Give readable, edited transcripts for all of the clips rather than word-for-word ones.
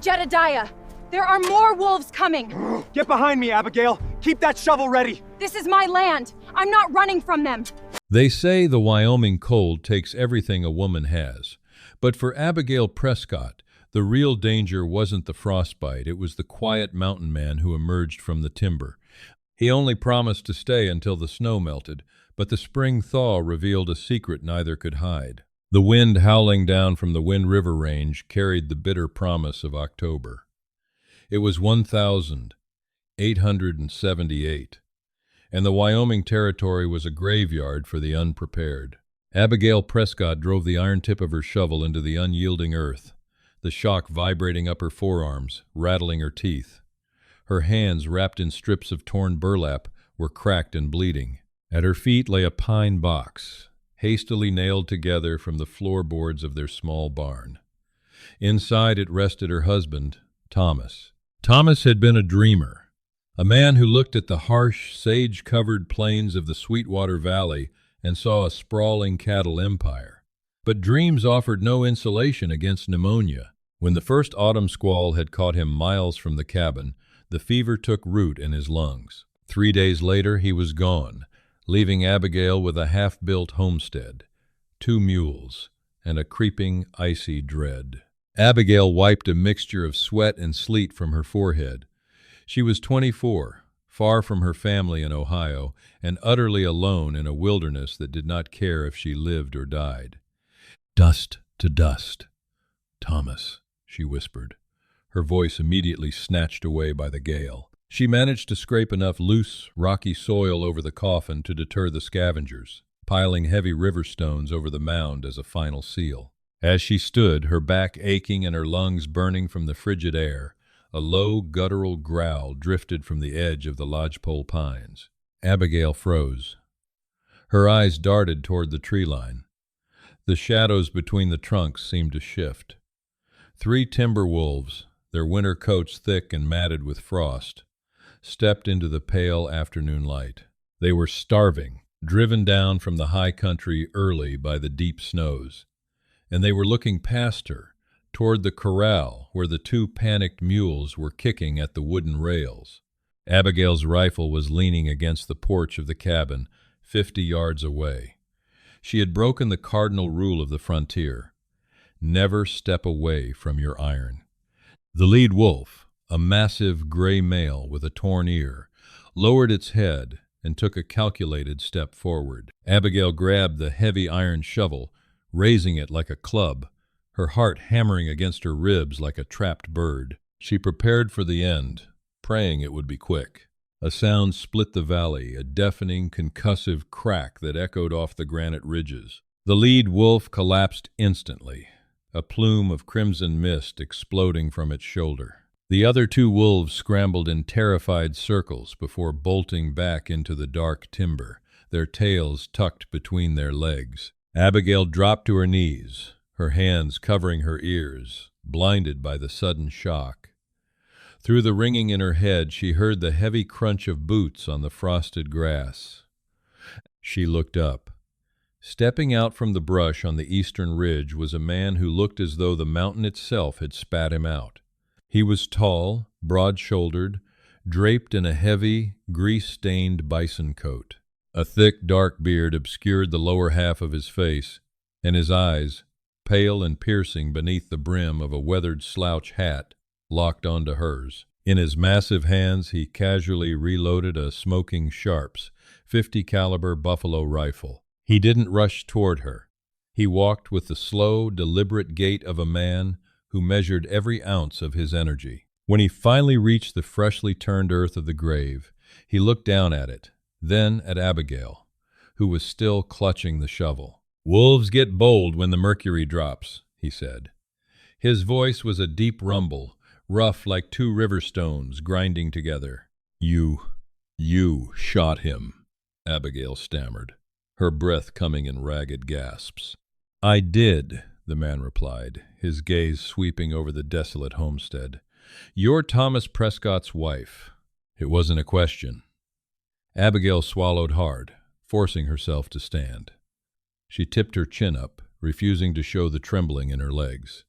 Jedediah! There are more wolves coming! Get behind me, Abigail! Keep that shovel ready! This is my land! I'm not running from them! They say the Wyoming cold takes everything a woman has. But for Abigail Prescott, the real danger wasn't the frostbite, it was the quiet mountain man who emerged from the timber. He only promised to stay until the snow melted, but the spring thaw revealed a secret neither could hide. The wind howling down from the Wind River Range carried the bitter promise of October. It was 1,878, and the Wyoming Territory was a graveyard for the unprepared. Abigail Prescott drove the iron tip of her shovel into the unyielding earth, the shock vibrating up her forearms, rattling her teeth. Her hands, wrapped in strips of torn burlap, were cracked and bleeding. At her feet lay a pine box, hastily nailed together from the floorboards of their small barn. Inside it rested her husband, Thomas. Thomas had been a dreamer, a man who looked at the harsh, sage-covered plains of the Sweetwater Valley and saw a sprawling cattle empire. But dreams offered no insulation against pneumonia. When the first autumn squall had caught him miles from the cabin, the fever took root in his lungs. 3 days later he was gone, leaving Abigail with a half-built homestead, 2 mules, and a creeping, icy dread. Abigail wiped a mixture of sweat and sleet from her forehead. She was 24, far from her family in Ohio, and utterly alone in a wilderness that did not care if she lived or died. "Dust to dust, Thomas," she whispered, her voice immediately snatched away by the gale. She managed to scrape enough loose, rocky soil over the coffin to deter the scavengers, piling heavy river stones over the mound as a final seal. As she stood, her back aching and her lungs burning from the frigid air, a low, guttural growl drifted from the edge of the lodgepole pines. Abigail froze. Her eyes darted toward the tree line. The shadows between the trunks seemed to shift. 3 timber wolves, their winter coats thick and matted with frost, stepped into the pale afternoon light. They were starving, driven down from the high country early by the deep snows, and they were looking past her, toward the corral where the 2 panicked mules were kicking at the wooden rails. Abigail's rifle was leaning against the porch of the cabin, 50 yards away. She had broken the cardinal rule of the frontier: never step away from your iron. The lead wolf, a massive gray male with a torn ear, lowered its head and took a calculated step forward. Abigail grabbed the heavy iron shovel, raising it like a club, her heart hammering against her ribs like a trapped bird. She prepared for the end, praying it would be quick. A sound split the valley, a deafening, concussive crack that echoed off the granite ridges. The lead wolf collapsed instantly, a plume of crimson mist exploding from its shoulder. The other 2 wolves scrambled in terrified circles before bolting back into the dark timber, their tails tucked between their legs. Abigail dropped to her knees, her hands covering her ears, blinded by the sudden shock. Through the ringing in her head, she heard the heavy crunch of boots on the frosted grass. She looked up. Stepping out from the brush on the eastern ridge was a man who looked as though the mountain itself had spat him out. He was tall, broad-shouldered, draped in a heavy, grease-stained bison coat. A thick, dark beard obscured the lower half of his face, and his eyes, pale and piercing beneath the brim of a weathered slouch hat, locked onto hers. In his massive hands he casually reloaded a smoking Sharps, .50 caliber buffalo rifle. He didn't rush toward her. He walked with the slow, deliberate gait of a man who measured every ounce of his energy. When he finally reached the freshly turned earth of the grave, he looked down at it, then at Abigail, who was still clutching the shovel. "Wolves get bold when the mercury drops," he said. His voice was a deep rumble, rough like 2 river stones grinding together. You shot him," Abigail stammered, her breath coming in ragged gasps. "I did," the man replied, his gaze sweeping over the desolate homestead. "You're Thomas Prescott's wife." It wasn't a question. Abigail swallowed hard, forcing herself to stand. She tipped her chin up, refusing to show the trembling in her legs.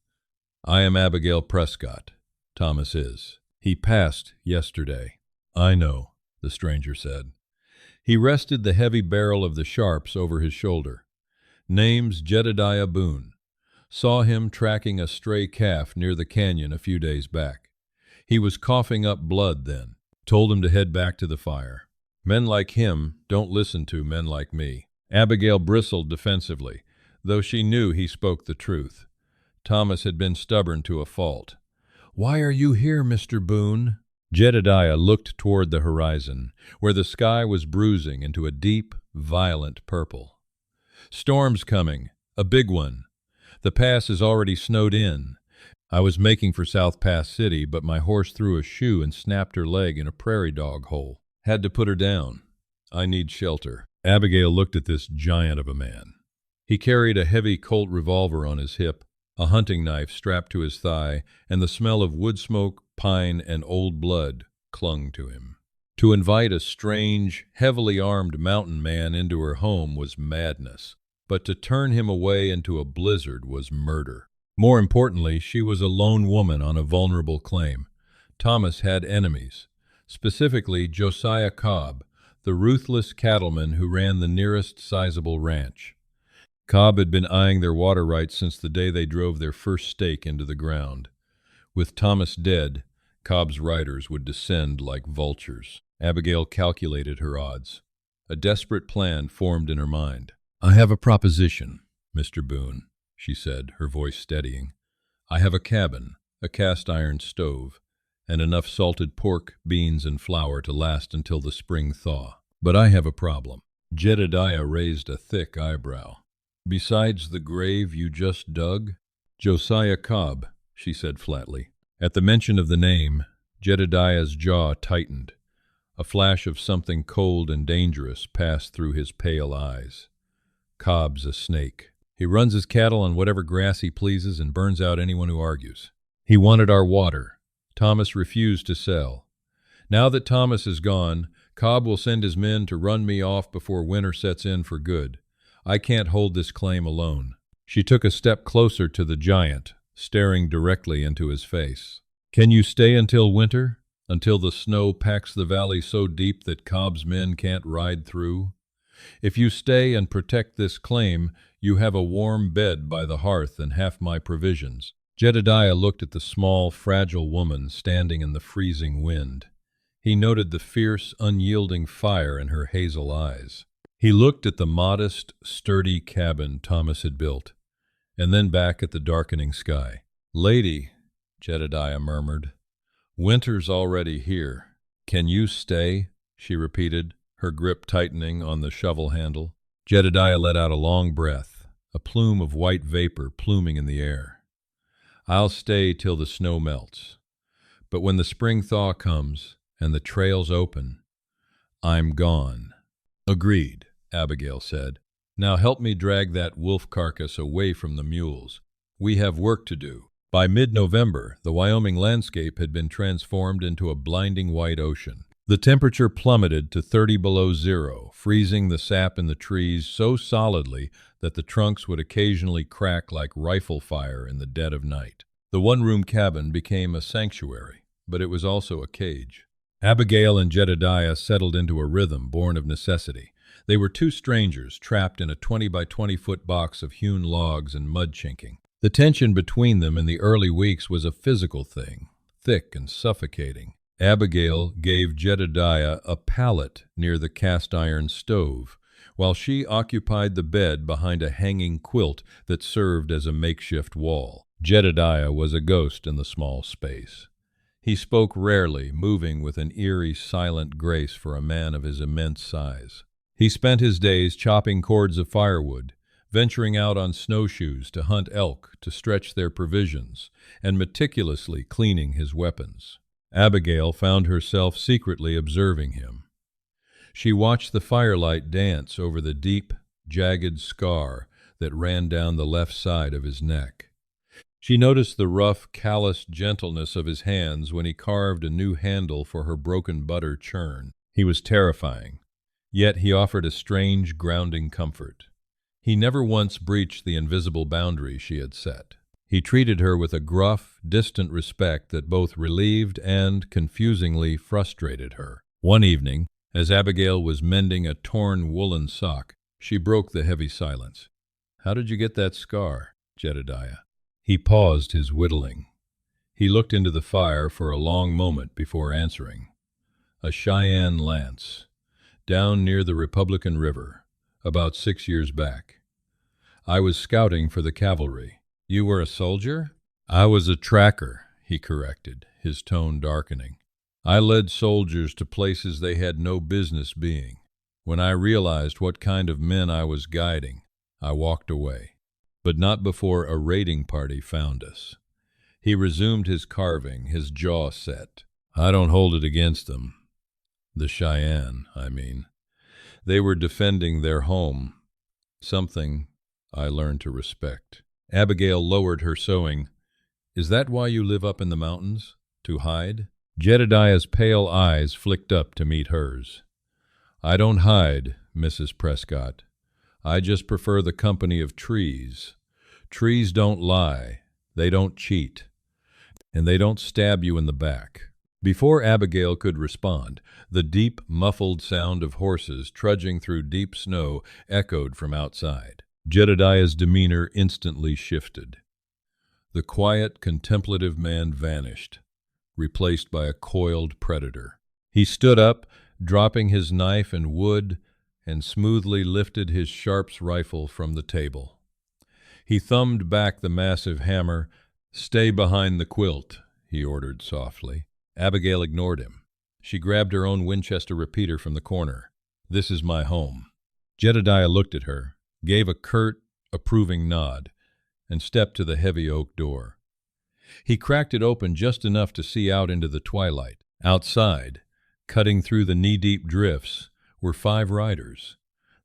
"I am Abigail Prescott. Thomas is. He passed yesterday. I know, the stranger said. He rested the heavy barrel of the Sharps over his shoulder. Name's Jedediah Boone. Saw him tracking a stray calf near the canyon a few days back. He was coughing up blood then. Told him to head back to the fire. Men like him don't listen to men like me. Abigail bristled defensively, though she knew he spoke the truth. Thomas had been stubborn to a fault. "Why are you here, Mr. Boone?" Jedediah looked toward the horizon, where the sky was bruising into a deep, violent purple. "Storm's coming, a big one. The pass is already snowed in. I was making for South Pass City, but my horse threw a shoe and snapped her leg in a prairie dog hole. Had to put her down. I need shelter." Abigail looked at this giant of a man. He carried a heavy Colt revolver on his hip, a hunting knife strapped to his thigh, and the smell of wood smoke, pine, and old blood clung to him. To invite a strange, heavily armed mountain man into her home was madness, but to turn him away into a blizzard was murder. More importantly, she was a lone woman on a vulnerable claim. Thomas had enemies, specifically Josiah Cobb, the ruthless cattleman who ran the nearest sizable ranch. Cobb had been eyeing their water rights since the day they drove their first stake into the ground. With Thomas dead, Cobb's riders would descend like vultures. Abigail calculated her odds. A desperate plan formed in her mind. "I have a proposition, Mr. Boone," she said, her voice steadying. "I have a cabin, a cast-iron stove, and enough salted pork, beans, and flour to last until the spring thaw. But I have a problem." Jedediah raised a thick eyebrow. "Besides the grave you just dug?" "Josiah Cobb," she said flatly. At the mention of the name, Jedediah's jaw tightened. A flash of something cold and dangerous passed through his pale eyes. "Cobb's a snake. He runs his cattle on whatever grass he pleases and burns out anyone who argues. He wanted our water. Thomas refused to sell. Now that Thomas is gone, Cobb will send his men to run me off before winter sets in for good. I can't hold this claim alone." She took a step closer to the giant, staring directly into his face. "Can you stay until winter? Until the snow packs the valley so deep that Cobb's men can't ride through? If you stay and protect this claim, you have a warm bed by the hearth and half my provisions." Jedediah looked at the small, fragile woman standing in the freezing wind. He noted the fierce, unyielding fire in her hazel eyes. He looked at the modest, sturdy cabin Thomas had built, and then back at the darkening sky. "Lady," Jedediah murmured, "winter's already here. Can you stay?" she repeated, her grip tightening on the shovel handle. Jedediah let out a long breath, a plume of white vapor pluming in the air. "I'll stay till the snow melts. But when the spring thaw comes and the trails open, I'm gone." "Agreed," Abigail said. "Now help me drag that wolf carcass away from the mules. We have work to do." By mid-November, the Wyoming landscape had been transformed into a blinding white ocean. The temperature plummeted to 30 below zero, freezing the sap in the trees so solidly that the trunks would occasionally crack like rifle fire in the dead of night. The one-room cabin became a sanctuary, but it was also a cage. Abigail and Jedediah settled into a rhythm born of necessity. They were two strangers trapped in a 20 by 20-foot box of hewn logs and mud chinking. The tension between them in the early weeks was a physical thing, thick and suffocating. Abigail gave Jedediah a pallet near the cast-iron stove, while she occupied the bed behind a hanging quilt that served as a makeshift wall. Jedediah was a ghost in the small space. He spoke rarely, moving with an eerie, silent grace for a man of his immense size. He spent his days chopping cords of firewood, venturing out on snowshoes to hunt elk to stretch their provisions, and meticulously cleaning his weapons. Abigail found herself secretly observing him. She watched the firelight dance over the deep, jagged scar that ran down the left side of his neck. She noticed the rough, calloused gentleness of his hands when he carved a new handle for her broken butter churn. He was terrifying, yet he offered a strange, grounding comfort. He never once breached the invisible boundary she had set. He treated her with a gruff, distant respect that both relieved and confusingly frustrated her. One evening, as Abigail was mending a torn woolen sock, she broke the heavy silence. "How did you get that scar, Jedediah?" He paused his whittling. He looked into the fire for a long moment before answering. "A Cheyenne lance, down near the Republican River, about 6 years back. I was scouting for the cavalry." "You were a soldier?" "I was a tracker," he corrected, his tone darkening. "I led soldiers to places they had no business being. When I realized what kind of men I was guiding, I walked away. But not before a raiding party found us." He resumed his carving, his jaw set. "I don't hold it against them. The Cheyenne, I mean. They were defending their home, something I learned to respect." Abigail lowered her sewing. "Is that why you live up in the mountains? To hide?" Jedediah's pale eyes flicked up to meet hers. "I don't hide, Mrs. Prescott. I just prefer the company of trees. Trees don't lie, they don't cheat, and they don't stab you in the back." Before Abigail could respond, the deep, muffled sound of horses trudging through deep snow echoed from outside. Jedediah's demeanor instantly shifted. The quiet, contemplative man vanished, replaced by a coiled predator. He stood up, dropping his knife and wood, and smoothly lifted his Sharps rifle from the table. He thumbed back the massive hammer. "Stay behind the quilt," he ordered softly. Abigail ignored him. She grabbed her own Winchester repeater from the corner. "This is my home." Jedediah looked at her, gave a curt, approving nod, and stepped to the heavy oak door. He cracked it open just enough to see out into the twilight. Outside, cutting through the knee-deep drifts, were 5 riders.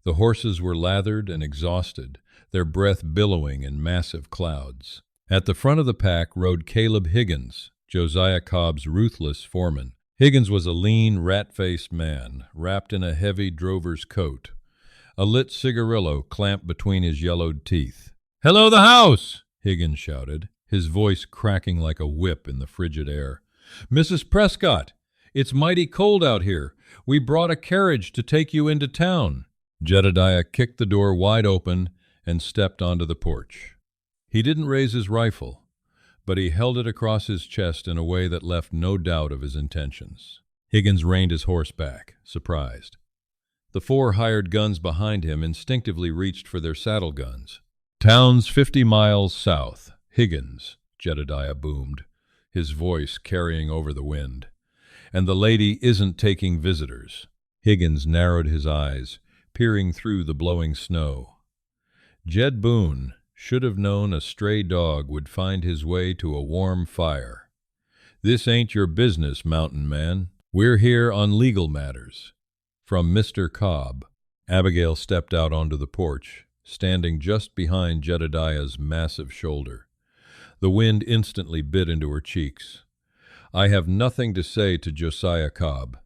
The horses were lathered and exhausted, their breath billowing in massive clouds. At the front of the pack rode Caleb Higgins, Josiah Cobb's ruthless foreman. Higgins was a lean, rat-faced man, wrapped in a heavy drover's coat. A lit cigarillo clamped between his yellowed teeth. "Hello, the house!" Higgins shouted, his voice cracking like a whip in the frigid air. "Mrs. Prescott, it's mighty cold out here. We brought a carriage to take you into town." Jedediah kicked the door wide open and stepped onto the porch. He didn't raise his rifle, but he held it across his chest in a way that left no doubt of his intentions. Higgins reined his horse back, surprised. The 4 hired guns behind him instinctively reached for their saddle guns. "Town's 50 miles south. Higgins," Jedediah boomed, his voice carrying over the wind. "And the lady isn't taking visitors." Higgins narrowed his eyes, peering through the blowing snow. Jed Boone should have known a stray dog would find his way to a warm fire. "This ain't your business, mountain man. We're here on legal matters. From Mr. Cobb." Abigail stepped out onto the porch, standing just behind Jedediah's massive shoulder. The wind instantly bit into her cheeks. "I have nothing to say to Josiah Cobb.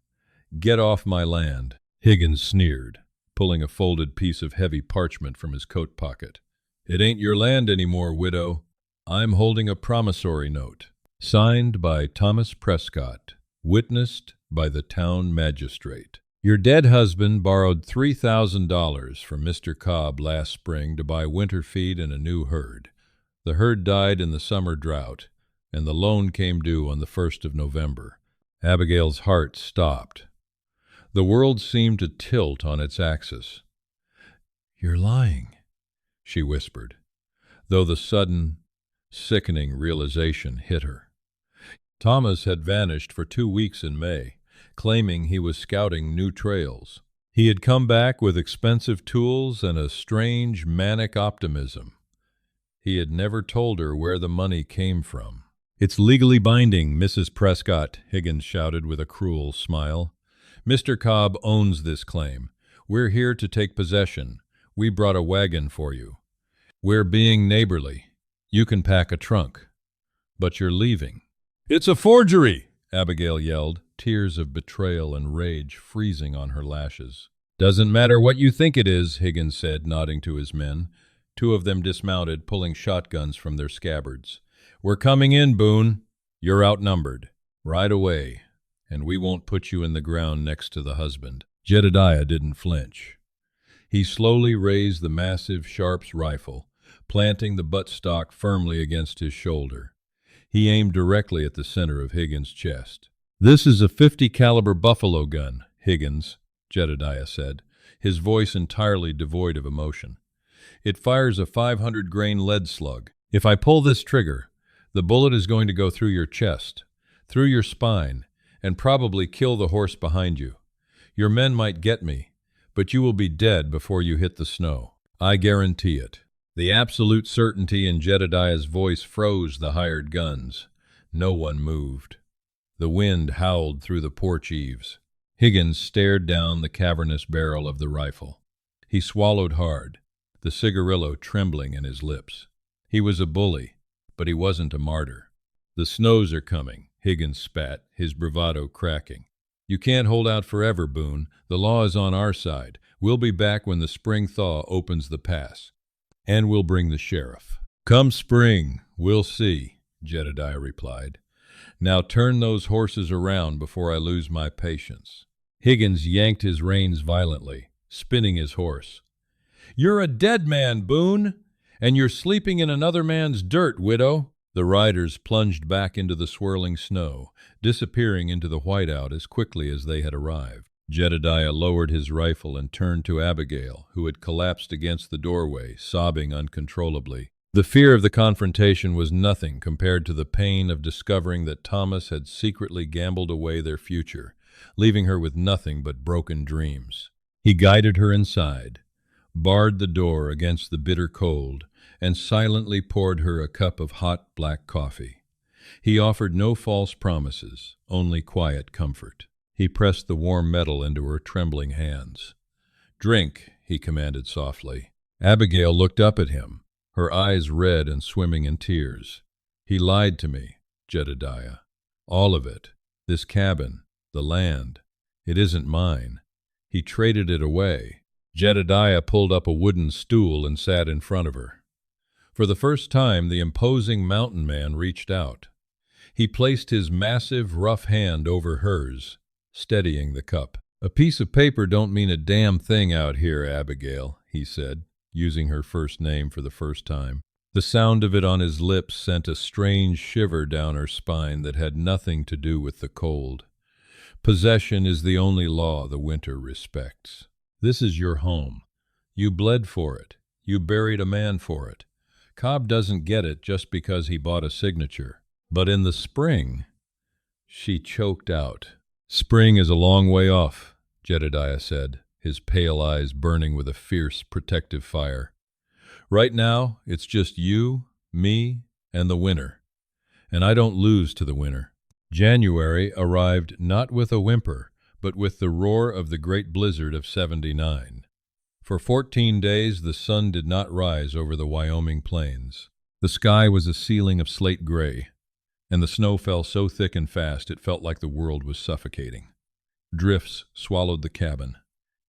Get off my land." Higgins sneered, pulling a folded piece of heavy parchment from his coat pocket. "It ain't your land anymore, widow. I'm holding a promissory note, signed by Thomas Prescott, witnessed by the town magistrate. Your dead husband borrowed $3,000 from Mr. Cobb last spring to buy winter feed and a new herd. The herd died in the summer drought, and the loan came due on the 1st of November. Abigail's heart stopped. The world seemed to tilt on its axis. "You're lying," she whispered, though the sudden, sickening realization hit her. Thomas had vanished for 2 weeks in May, claiming he was scouting new trails. He had come back with expensive tools and a strange, manic optimism. He had never told her where the money came from. "It's legally binding, Mrs. Prescott," Higgins shouted with a cruel smile. "Mr. Cobb owns this claim. We're here to take possession. We brought a wagon for you. We're being neighborly. You can pack a trunk. But you're leaving." "It's a forgery!" Abigail yelled, tears of betrayal and rage freezing on her lashes. "Doesn't matter what you think it is," Higgins said, nodding to his men. Two of them dismounted, pulling shotguns from their scabbards. "We're coming in, Boone. You're outnumbered. Ride away, and we won't put you in the ground next to the husband." Jedediah didn't flinch. He slowly raised the massive Sharps rifle, planting the buttstock firmly against his shoulder. He aimed directly at the center of Higgins' chest. "This is a .50 caliber buffalo gun, Higgins," Jedediah said, his voice entirely devoid of emotion. "It fires a 500-grain lead slug. If I pull this trigger, the bullet is going to go through your chest, through your spine, and probably kill the horse behind you. Your men might get me, but you will be dead before you hit the snow. I guarantee it." The absolute certainty in Jedediah's voice froze the hired guns. No one moved. The wind howled through the porch eaves. Higgins stared down the cavernous barrel of the rifle. He swallowed hard, the cigarillo trembling in his lips. He was a bully, but he wasn't a martyr. "The snows are coming," Higgins spat, his bravado cracking. "You can't hold out forever, Boone. The law is on our side. We'll be back when the spring thaw opens the pass. And we'll bring the sheriff." "Come spring, we'll see," Jedediah replied. "Now turn those horses around before I lose my patience." Higgins yanked his reins violently, spinning his horse. "You're a dead man, Boone, and you're sleeping in another man's dirt, widow." The riders plunged back into the swirling snow, disappearing into the whiteout as quickly as they had arrived. Jedediah lowered his rifle and turned to Abigail, who had collapsed against the doorway, sobbing uncontrollably. The fear of the confrontation was nothing compared to the pain of discovering that Thomas had secretly gambled away their future, leaving her with nothing but broken dreams. He guided her inside, barred the door against the bitter cold, and silently poured her a cup of hot black coffee. He offered no false promises, only quiet comfort. He pressed the warm metal into her trembling hands. "Drink," he commanded softly. Abigail looked up at him, her eyes red and swimming in tears. "He lied to me, Jedediah. All of it. This cabin, the land. It isn't mine. He traded it away." Jedediah pulled up a wooden stool and sat in front of her. For the first time, the imposing mountain man reached out. He placed his massive, rough hand over hers, steadying the cup. "A piece of paper don't mean a damn thing out here, Abigail," he said, using her first name for the first time. The sound of it on his lips sent a strange shiver down her spine that had nothing to do with the cold. "Possession is the only law the winter respects. This is your home. You bled for it. You buried a man for it. Cobb doesn't get it just because he bought a signature. But in the spring—" She choked out. "Spring is a long way off," Jedediah said, his pale eyes burning with a fierce, protective fire. "Right now, it's just you, me, and the winter. And I don't lose to the winter." January arrived not with a whimper, but with the roar of the great blizzard of '79. For 14 days the sun did not rise over the Wyoming plains. The sky was a ceiling of slate gray, and the snow fell so thick and fast it felt like the world was suffocating. Drifts swallowed the cabin,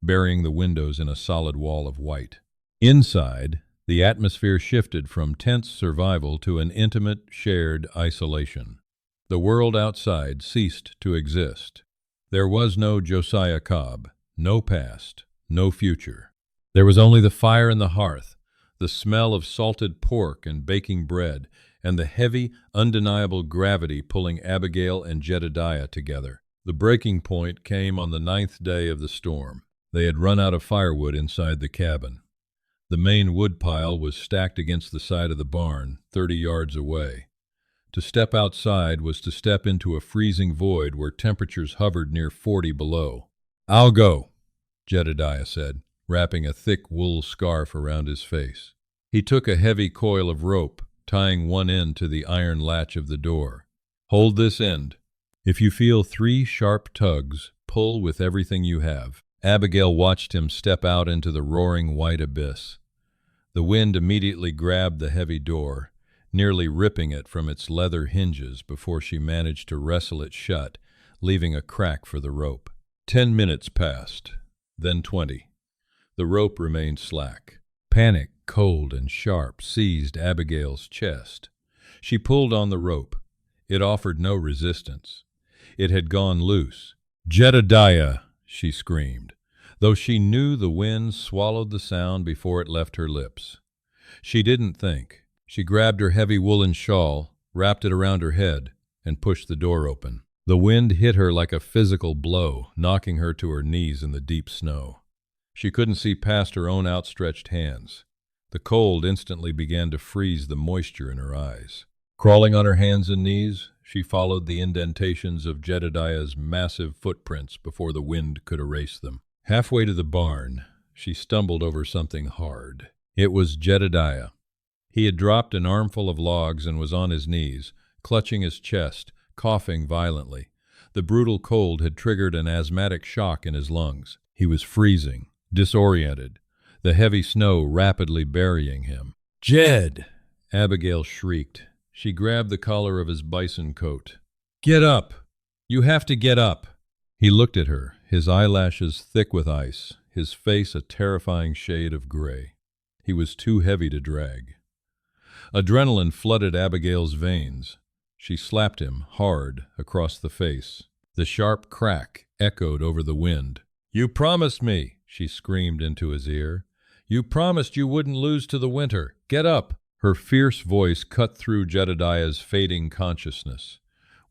burying the windows in a solid wall of white. Inside, the atmosphere shifted from tense survival to an intimate, shared isolation. The world outside ceased to exist. There was no Josiah Cobb, no past, no future. There was only the fire in the hearth, the smell of salted pork and baking bread, and the heavy, undeniable gravity pulling Abigail and Jedediah together. The breaking point came on the 9th day of the storm. They had run out of firewood inside the cabin. The main woodpile was stacked against the side of the barn, 30 yards away. To step outside was to step into a freezing void where temperatures hovered near 40 below. "I'll go," Jedediah said, wrapping a thick wool scarf around his face. He took a heavy coil of rope, tying one end to the iron latch of the door. "Hold this end. If you feel 3 sharp tugs, pull with everything you have." Abigail watched him step out into the roaring white abyss. The wind immediately grabbed the heavy door, nearly ripping it from its leather hinges before she managed to wrestle it shut, leaving a crack for the rope. 10 minutes passed, then 20. The rope remained slack. Panic cold and sharp, seized Abigail's chest. She pulled on the rope. It offered no resistance. It had gone loose. "Jedediah!" she screamed, though she knew the wind swallowed the sound before it left her lips. She didn't think. She grabbed her heavy woolen shawl, wrapped it around her head, and pushed the door open. The wind hit her like a physical blow, knocking her to her knees in the deep snow. She couldn't see past her own outstretched hands. The cold instantly began to freeze the moisture in her eyes. Crawling on her hands and knees, she followed the indentations of Jedediah's massive footprints before the wind could erase them. Halfway to the barn, she stumbled over something hard. It was Jedediah. He had dropped an armful of logs and was on his knees, clutching his chest, coughing violently. The brutal cold had triggered an asthmatic shock in his lungs. He was freezing, disoriented, the heavy snow rapidly burying him. "Jed!" Abigail shrieked. She grabbed the collar of his bison coat. "Get up! You have to get up!" He looked at her, his eyelashes thick with ice, his face a terrifying shade of gray. He was too heavy to drag. Adrenaline flooded Abigail's veins. She slapped him hard across the face. The sharp crack echoed over the wind. "You promised me," she screamed into his ear. "You promised you wouldn't lose to the winter. Get up!" Her fierce voice cut through Jedediah's fading consciousness.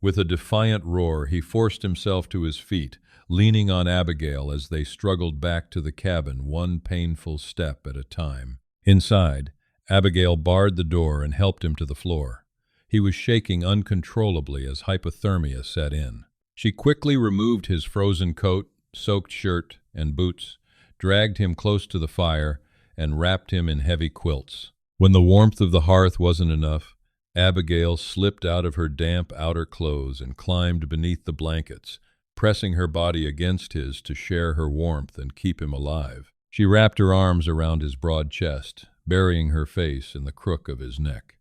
With a defiant roar, he forced himself to his feet, leaning on Abigail as they struggled back to the cabin, one painful step at a time. Inside, Abigail barred the door and helped him to the floor. He was shaking uncontrollably as hypothermia set in. She quickly removed his frozen coat, soaked shirt, and boots, dragged him close to the fire, and wrapped him in heavy quilts. When the warmth of the hearth wasn't enough, Abigail slipped out of her damp outer clothes and climbed beneath the blankets, pressing her body against his to share her warmth and keep him alive. She wrapped her arms around his broad chest, burying her face in the crook of his neck.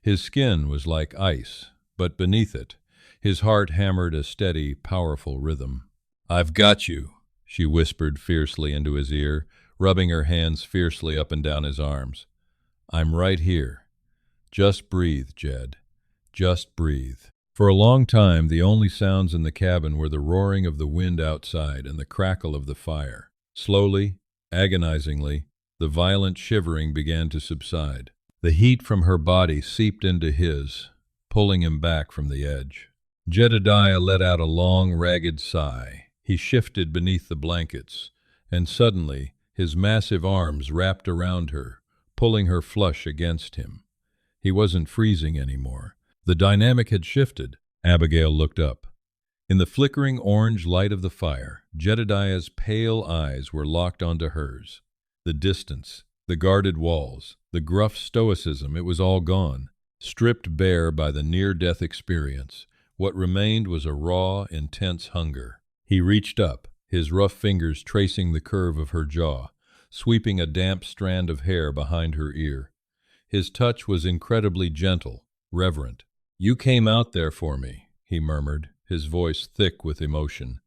His skin was like ice, but beneath it, his heart hammered a steady, powerful rhythm. "I've got you," she whispered fiercely into his ear, rubbing her hands fiercely up and down his arms. "I'm right here. Just breathe, Jed. Just breathe." For a long time, the only sounds in the cabin were the roaring of the wind outside and the crackle of the fire. Slowly, agonizingly, the violent shivering began to subside. The heat from her body seeped into his, pulling him back from the edge. Jedediah let out a long, ragged sigh. He shifted beneath the blankets, and suddenly his massive arms wrapped around her, pulling her flush against him. He wasn't freezing anymore. The dynamic had shifted. Abigail looked up. In the flickering orange light of the fire, Jedediah's pale eyes were locked onto hers. The distance, the guarded walls, the gruff stoicism, it was all gone. Stripped bare by the near-death experience, what remained was a raw, intense hunger. He reached up, his rough fingers tracing the curve of her jaw, sweeping a damp strand of hair behind her ear. His touch was incredibly gentle, reverent. "You came out there for me," he murmured, his voice thick with emotion.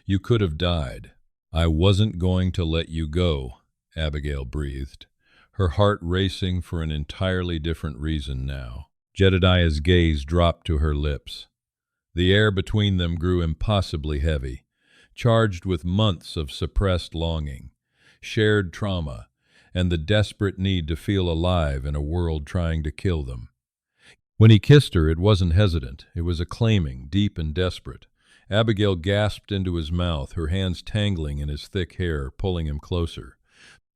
"You could have died. I wasn't going to let you go," Abigail breathed, her heart racing for an entirely different reason now. Jedediah's gaze dropped to her lips. The air between them grew impossibly heavy, charged with months of suppressed longing, shared trauma, and the desperate need to feel alive in a world trying to kill them. When he kissed her, it wasn't hesitant. It was acclaiming, deep and desperate. Abigail gasped into his mouth, her hands tangling in his thick hair, pulling him closer.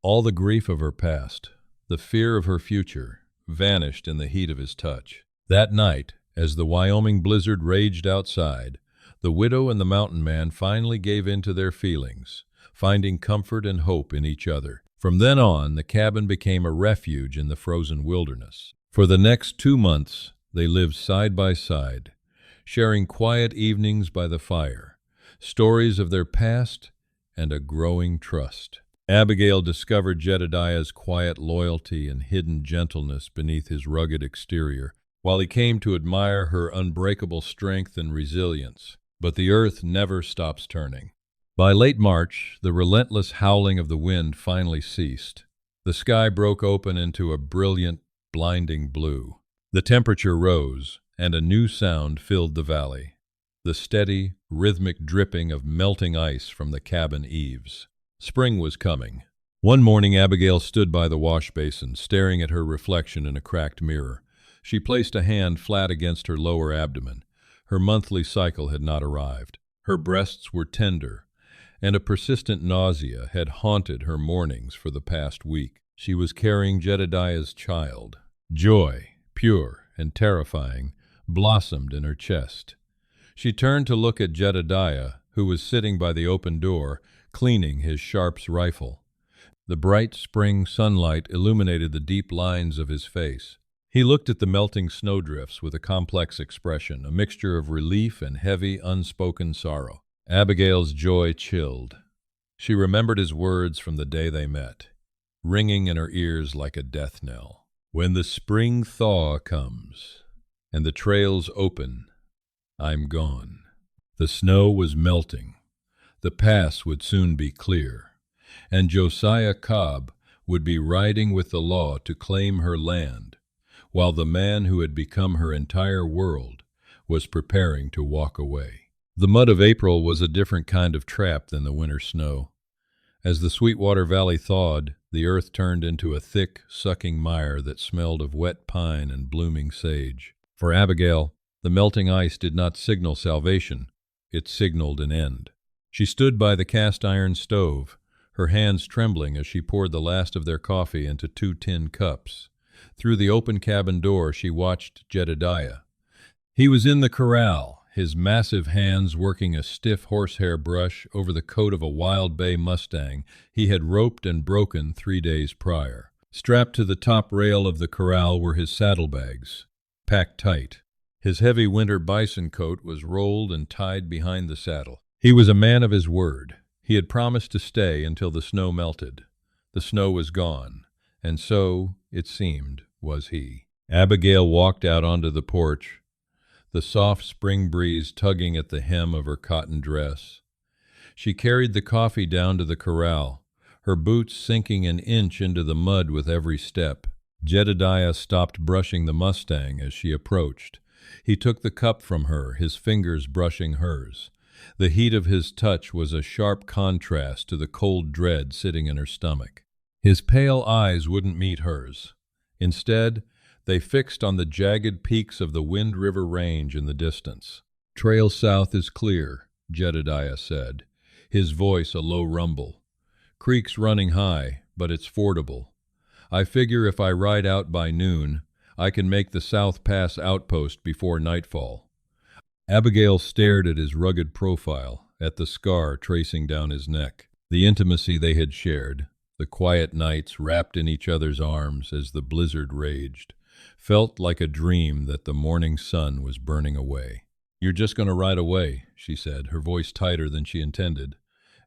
All the grief of her past, the fear of her future, vanished in the heat of his touch. That night, as the Wyoming blizzard raged outside, the widow and the mountain man finally gave in to their feelings, finding comfort and hope in each other. From then on, the cabin became a refuge in the frozen wilderness. For the next 2 months, they lived side by side, sharing quiet evenings by the fire, stories of their past, and a growing trust. Abigail discovered Jedediah's quiet loyalty and hidden gentleness beneath his rugged exterior, while he came to admire her unbreakable strength and resilience. But the earth never stops turning. By late March, the relentless howling of the wind finally ceased. The sky broke open into a brilliant, blinding blue. The temperature rose, and a new sound filled the valley, the steady, rhythmic dripping of melting ice from the cabin eaves. Spring was coming. One morning Abigail stood by the wash basin, staring at her reflection in a cracked mirror. She placed a hand flat against her lower abdomen. Her monthly cycle had not arrived. Her breasts were tender, and a persistent nausea had haunted her mornings for the past week. She was carrying Jedediah's child. Joy, pure and terrifying, blossomed in her chest. She turned to look at Jedediah, who was sitting by the open door, cleaning his Sharps rifle. The bright spring sunlight illuminated the deep lines of his face. He looked at the melting snowdrifts with a complex expression, a mixture of relief and heavy, unspoken sorrow. Abigail's joy chilled. She remembered his words from the day they met, ringing in her ears like a death knell. When the spring thaw comes and the trails open, I'm gone. The snow was melting. The pass would soon be clear, and Josiah Cobb would be riding with the law to claim her land, while the man who had become her entire world was preparing to walk away. The mud of April was a different kind of trap than the winter snow. As the Sweetwater Valley thawed, the earth turned into a thick, sucking mire that smelled of wet pine and blooming sage. For Abigail, the melting ice did not signal salvation, it signaled an end. She stood by the cast-iron stove, her hands trembling as she poured the last of their coffee into 2 tin cups. Through the open cabin door she watched Jedediah. He was in the corral, his massive hands working a stiff horsehair brush over the coat of a wild bay Mustang he had roped and broken 3 days prior. Strapped to the top rail of the corral were his saddlebags, packed tight. His heavy winter bison coat was rolled and tied behind the saddle. He was a man of his word. He had promised to stay until the snow melted. The snow was gone, and so, it seemed, was he. Abigail walked out onto the porch, the soft spring breeze tugging at the hem of her cotton dress. She carried the coffee down to the corral, her boots sinking an inch into the mud with every step. Jedediah stopped brushing the Mustang as she approached. He took the cup from her, his fingers brushing hers. The heat of his touch was a sharp contrast to the cold dread sitting in her stomach. His pale eyes wouldn't meet hers. Instead, they fixed on the jagged peaks of the Wind River Range in the distance. "Trail south is clear," Jedediah said, his voice a low rumble. "Creek's running high, but it's fordable. I figure if I ride out by noon, I can make the South Pass outpost before nightfall." Abigail stared at his rugged profile, at the scar tracing down his neck, the intimacy they had shared, the quiet nights wrapped in each other's arms as the blizzard raged, felt like a dream that the morning sun was burning away. "You're just going to ride away," she said, her voice tighter than she intended.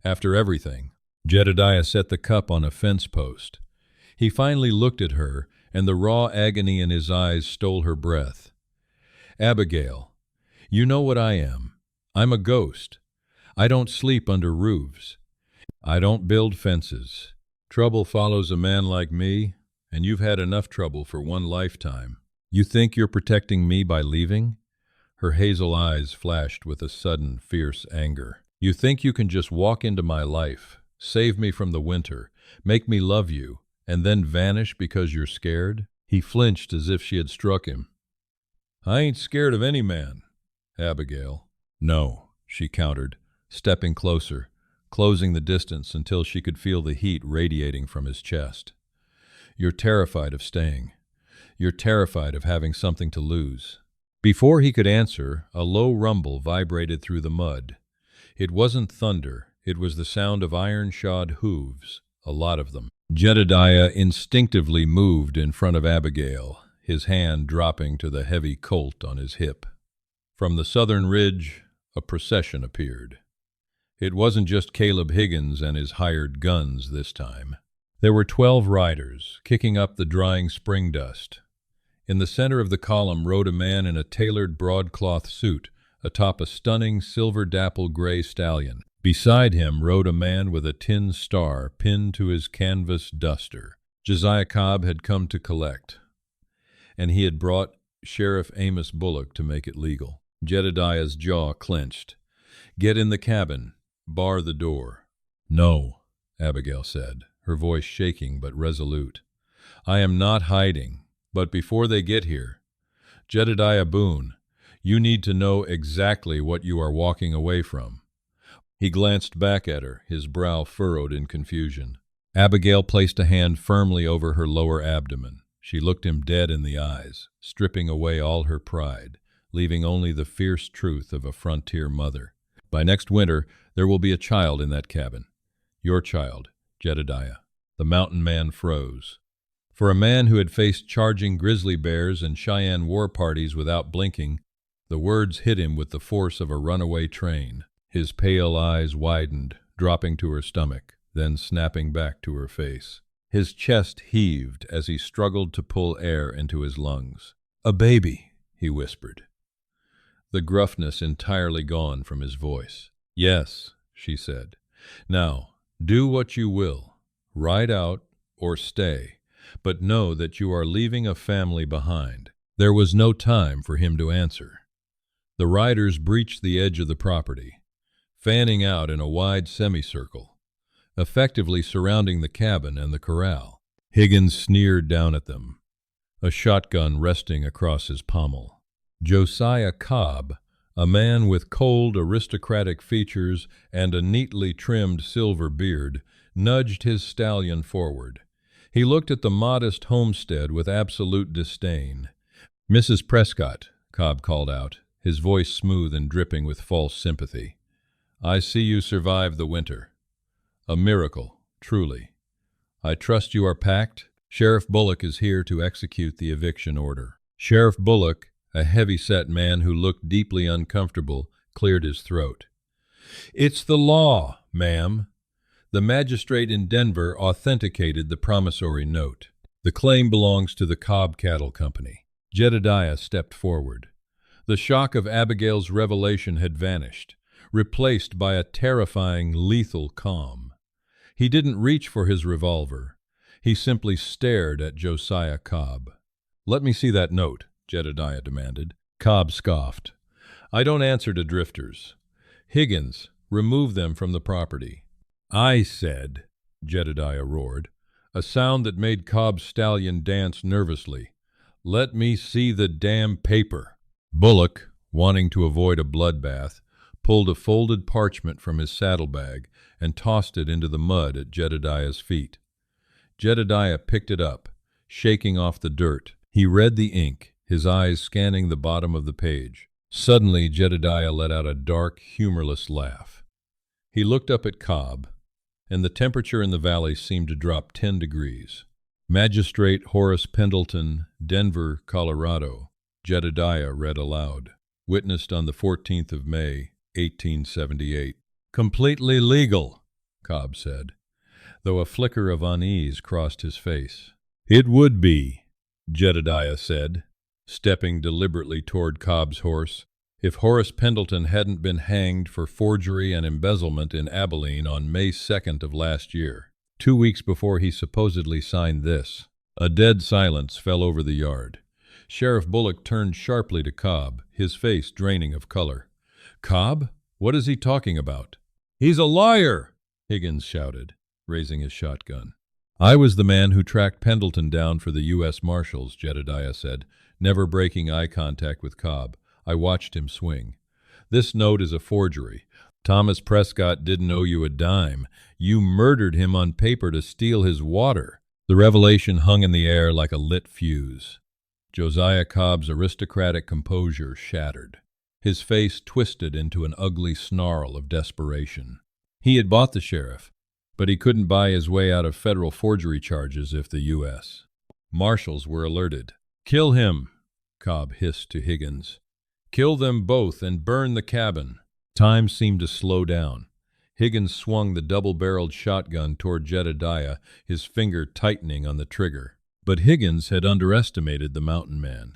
"After everything." Jedediah set the cup on a fence post. He finally looked at her, and the raw agony in his eyes stole her breath. "Abigail, you know what I am. I'm a ghost. I don't sleep under roofs. I don't build fences. Trouble follows a man like me, and you've had enough trouble for one lifetime. You think you're protecting me by leaving?" Her hazel eyes flashed with a sudden, fierce anger. "You think you can just walk into my life, save me from the winter, make me love you, and then vanish because you're scared?" He flinched as if she had struck him. "I ain't scared of any man, Abigail." "No," she countered, stepping closer, closing the distance until she could feel the heat radiating from his chest. "You're terrified of staying. You're terrified of having something to lose." Before he could answer, a low rumble vibrated through the mud. It wasn't thunder, it was the sound of iron-shod hooves, a lot of them. Jedediah instinctively moved in front of Abigail, his hand dropping to the heavy Colt on his hip. From the southern ridge, a procession appeared. It wasn't just Caleb Higgins and his hired guns this time. There were 12 riders, kicking up the drying spring dust. In the center of the column rode a man in a tailored broadcloth suit, atop a stunning silver-dapple gray stallion. Beside him rode a man with a tin star pinned to his canvas duster. Josiah Cobb had come to collect, and he had brought Sheriff Amos Bullock to make it legal. Jedediah's jaw clenched. "Get in the cabin. Bar the door." "No," Abigail said, her voice shaking but resolute. "I am not hiding, but before they get here, Jedediah Boone, you need to know exactly what you are walking away from." He glanced back at her, his brow furrowed in confusion. Abigail placed a hand firmly over her lower abdomen. She looked him dead in the eyes, stripping away all her pride, leaving only the fierce truth of a frontier mother. "By next winter, there will be a child in that cabin. Your child, Jedediah." The mountain man froze. For a man who had faced charging grizzly bears and Cheyenne war parties without blinking, the words hit him with the force of a runaway train. His pale eyes widened, dropping to her stomach, then snapping back to her face. His chest heaved as he struggled to pull air into his lungs. "A baby," he whispered, the gruffness entirely gone from his voice. "Yes," she said. "Now, do what you will. Ride out or stay, but know that you are leaving a family behind." There was no time for him to answer. The riders breached the edge of the property, fanning out in a wide semicircle, effectively surrounding the cabin and the corral. Higgins sneered down at them, a shotgun resting across his pommel. Josiah Cobb, a man with cold, aristocratic features and a neatly trimmed silver beard, nudged his stallion forward. He looked at the modest homestead with absolute disdain. "Mrs. Prescott," Cobb called out, his voice smooth and dripping with false sympathy, "I see you survived the winter. A miracle, truly. I trust you are packed. Sheriff Bullock is here to execute the eviction order." Sheriff Bullock, a heavy-set man who looked deeply uncomfortable, cleared his throat. "It's the law, ma'am." The magistrate in Denver authenticated the promissory note. "The claim belongs to the Cobb Cattle Company." Jedediah stepped forward. The shock of Abigail's revelation had vanished, replaced by a terrifying, lethal calm. He didn't reach for his revolver. He simply stared at Josiah Cobb. "Let me see that note," Jedediah demanded. Cobb scoffed. "I don't answer to drifters. Higgins, remove them from the property." "I said," Jedediah roared, a sound that made Cobb's stallion dance nervously, "let me see the damn paper." Bullock, wanting to avoid a bloodbath, pulled a folded parchment from his saddlebag and tossed it into the mud at Jedediah's feet. Jedediah picked it up, shaking off the dirt. He read the ink, his eyes scanning the bottom of the page. Suddenly, Jedediah let out a dark, humorless laugh. He looked up at Cobb, and the temperature in the valley seemed to drop 10 degrees. "Magistrate Horace Pendleton, Denver, Colorado," Jedediah read aloud. "Witnessed on the 14th of May, 1878. "Completely legal," Cobb said, though a flicker of unease crossed his face. "It would be," Jedediah said, stepping deliberately toward Cobb's horse, "if Horace Pendleton hadn't been hanged for forgery and embezzlement in Abilene on May 2nd of last year, 2 weeks before he supposedly signed this." A dead silence fell over the yard. Sheriff Bullock turned sharply to Cobb, his face draining of color. "Cobb, what is he talking about?" "He's a liar!" Higgins shouted, raising his shotgun. "I was the man who tracked Pendleton down for the U.S. Marshals," Jedediah said, never breaking eye contact with Cobb. "I watched him swing. This note is a forgery. Thomas Prescott didn't owe you a dime. You murdered him on paper to steal his water." The revelation hung in the air like a lit fuse. Josiah Cobb's aristocratic composure shattered. His face twisted into an ugly snarl of desperation. He had bought the sheriff, but he couldn't buy his way out of federal forgery charges if the U.S. Marshals were alerted. "Kill him," Cobb hissed to Higgins. "Kill them both and burn the cabin." Time seemed to slow down. Higgins swung the double-barreled shotgun toward Jedediah, his finger tightening on the trigger. But Higgins had underestimated the mountain man.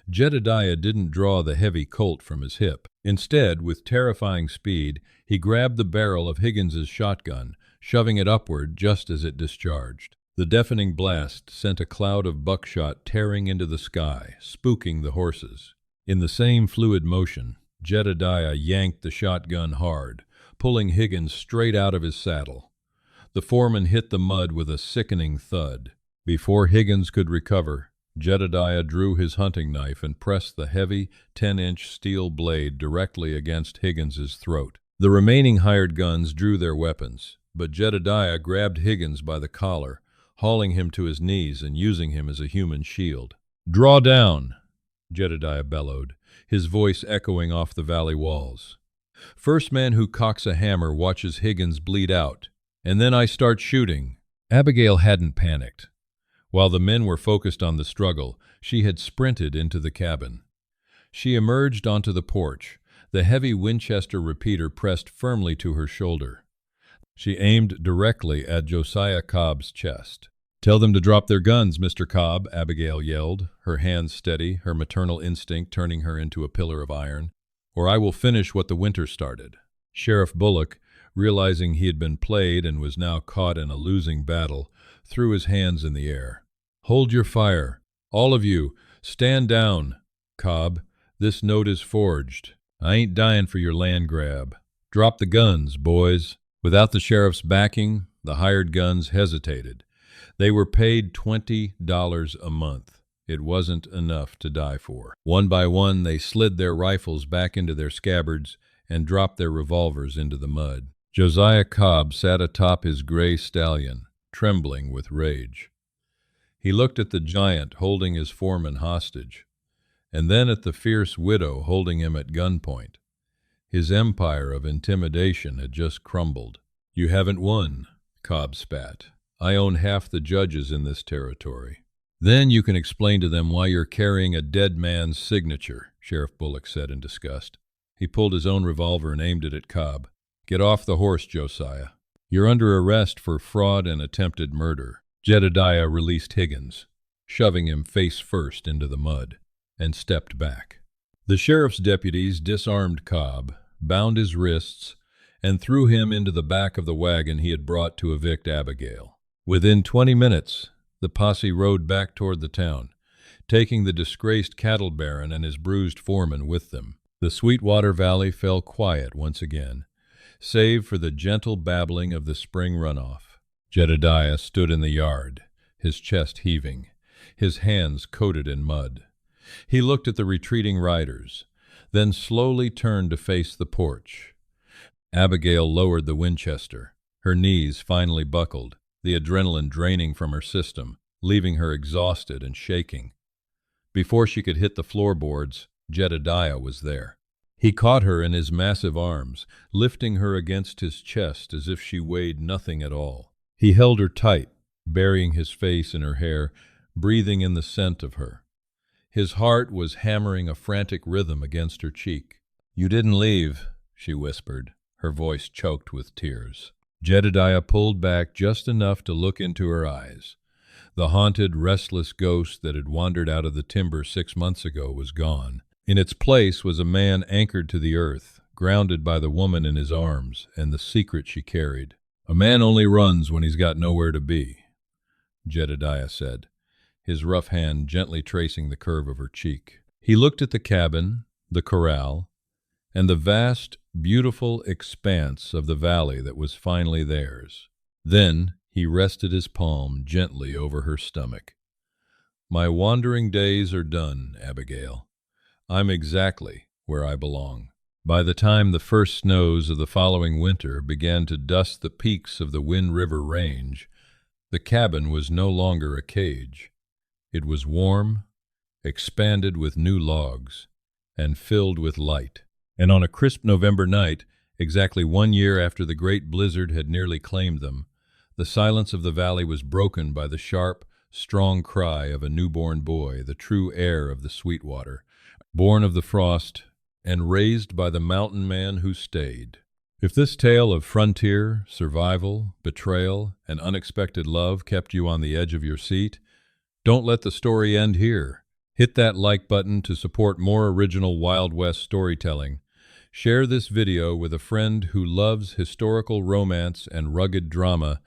Jedediah didn't draw the heavy Colt from his hip. Instead, with terrifying speed, he grabbed the barrel of Higgins's shotgun, shoving it upward just as it discharged. The deafening blast sent a cloud of buckshot tearing into the sky, spooking the horses. In the same fluid motion, Jedediah yanked the shotgun hard, pulling Higgins straight out of his saddle. The foreman hit the mud with a sickening thud. Before Higgins could recover, Jedediah drew his hunting knife and pressed the heavy 10-inch steel blade directly against Higgins's throat. The remaining hired guns drew their weapons, but Jedediah grabbed Higgins by the collar, hauling him to his knees and using him as a human shield. "Draw down!" Jedediah bellowed, his voice echoing off the valley walls. "First man who cocks a hammer watches Higgins bleed out, and then I start shooting." Abigail hadn't panicked. While the men were focused on the struggle, she had sprinted into the cabin. She emerged onto the porch, the heavy Winchester repeater pressed firmly to her shoulder. She aimed directly at Josiah Cobb's chest. "Tell them to drop their guns, Mr. Cobb," Abigail yelled, her hands steady, her maternal instinct turning her into a pillar of iron, "or I will finish what the winter started." Sheriff Bullock, realizing he had been played and was now caught in a losing battle, threw his hands in the air. "Hold your fire. All of you, stand down. Cobb, this note is forged. I ain't dying for your land grab. Drop the guns, boys." Without the sheriff's backing, the hired guns hesitated. They were paid $20 a month. It wasn't enough to die for. One by one, they slid their rifles back into their scabbards and dropped their revolvers into the mud. Josiah Cobb sat atop his gray stallion, trembling with rage. He looked at the giant holding his foreman hostage, and then at the fierce widow holding him at gunpoint. His empire of intimidation had just crumbled. "You haven't won," Cobb spat. "I own half the judges in this territory." "Then you can explain to them why you're carrying a dead man's signature," Sheriff Bullock said in disgust. He pulled his own revolver and aimed it at Cobb. "Get off the horse, Josiah. You're under arrest for fraud and attempted murder." Jedediah released Higgins, shoving him face first into the mud, and stepped back. The sheriff's deputies disarmed Cobb, bound his wrists, and threw him into the back of the wagon he had brought to evict Abigail. Within 20 minutes, the posse rode back toward the town, taking the disgraced cattle baron and his bruised foreman with them. The Sweetwater Valley fell quiet once again, save for the gentle babbling of the spring runoff. Jedediah stood in the yard, his chest heaving, his hands coated in mud. He looked at the retreating riders, then slowly turned to face the porch. Abigail lowered the Winchester. Her knees finally buckled, the adrenaline draining from her system, leaving her exhausted and shaking. Before she could hit the floorboards, Jedediah was there. He caught her in his massive arms, lifting her against his chest as if she weighed nothing at all. He held her tight, burying his face in her hair, breathing in the scent of her. His heart was hammering a frantic rhythm against her cheek. "You didn't leave," she whispered, her voice choked with tears. Jedediah pulled back just enough to look into her eyes. The haunted, restless ghost that had wandered out of the timber 6 months ago was gone. In its place was a man anchored to the earth, grounded by the woman in his arms and the secret she carried. "A man only runs when he's got nowhere to be," Jedediah said, his rough hand gently tracing the curve of her cheek. He looked at the cabin, the corral, and the vast, beautiful expanse of the valley that was finally theirs. Then he rested his palm gently over her stomach. "My wandering days are done, Abigail. I'm exactly where I belong." By the time the first snows of the following winter began to dust the peaks of the Wind River Range, the cabin was no longer a cage. It was warm, expanded with new logs, and filled with light. And on a crisp November night, exactly 1 year after the great blizzard had nearly claimed them, the silence of the valley was broken by the sharp, strong cry of a newborn boy, the true heir of the Sweetwater, born of the frost and raised by the mountain man who stayed. If this tale of frontier, survival, betrayal, and unexpected love kept you on the edge of your seat, don't let the story end here. Hit that like button to support more original Wild West storytelling. Share this video with a friend who loves historical romance and rugged drama,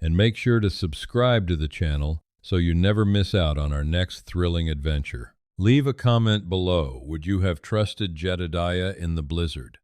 And make sure to subscribe to the channel so you never miss out on our next thrilling adventure. Leave a comment below. Would you have trusted Jedediah in the blizzard?